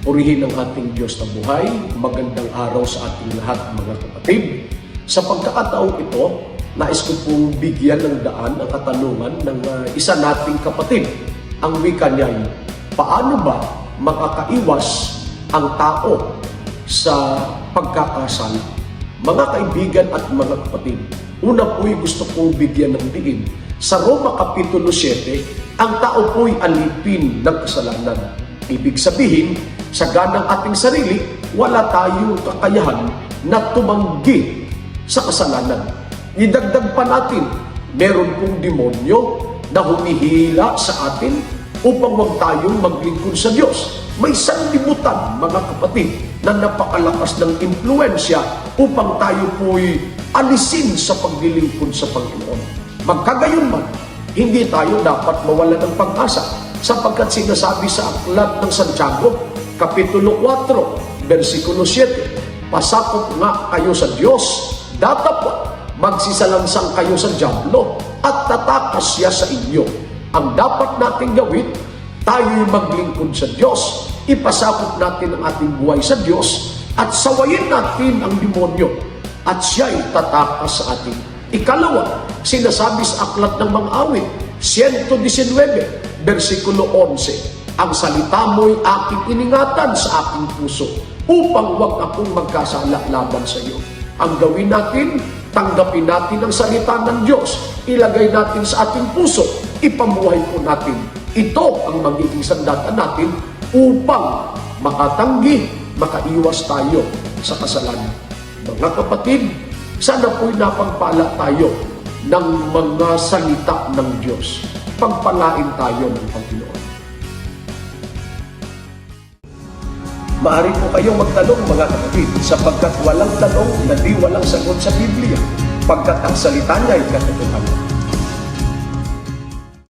Purihin ang ating Diyos na buhay. Magandang araw sa ating lahat, mga kapatid. Sa pagkakataong ito, nais ko pong bigyan ng daan ang katanungan ng isa nating kapatid. Ang wika niya, paano ba makakaiwas ang tao sa pagkakasala? Mga kaibigan at mga kapatid, una po'y gusto kong bigyan ng diin. Sa Roma Kapitulo 7, ang tao po'y alipin ng kasalanan. Ibig sabihin, sa ganang ating sarili, wala tayong kakayahan na tumanggi sa kasalanan. Idagdag pa natin, meron pong demonyo na humihila sa atin upang huwag tayong maglingkod sa Diyos. May sanlibutan, mga kapatid, na napakalakas ng impluensya upang tayo po'y alisin sa paglilingkod sa Panginoon. Magkagayon man, hindi tayo dapat mawala ng pag-asa sapagkat sinasabi sa aklat ng Santiago, Kapitulo 4, versikulo 7, pasakop nga kayo sa Diyos, datapot magsisalansang kayo sa dyablo at tatakas siya sa inyo. Ang dapat nating gawin, tayo'y maglingkod sa Diyos, ipasakop natin ang ating buhay sa Diyos at sawayin natin ang demonyo at siya'y tatakas sa atin. Ikalawa, sinasabi sa aklat ng mga awit, 119, versikulo 11, ang salita mo'y aking iningatan sa aking puso upang wag akong magkasala laban sa iyo. Ang gawin natin, tanggapin natin ang salita ng Diyos, ilagay natin sa ating puso, ipamuhay po natin. Ito ang magiging sandata natin upang makatanggi, makaiwas tayo sa kasalanan. Mga kapatid, sana po'y napagpala tayo ng mga salita ng Diyos. Pagpalain tayo ng Panginoon. Maaari po kayong magtanong, mga kapatid, sapagkat walang tanong na di walang sagot sa Biblia, pagkat ang salita niya ay katotohanan.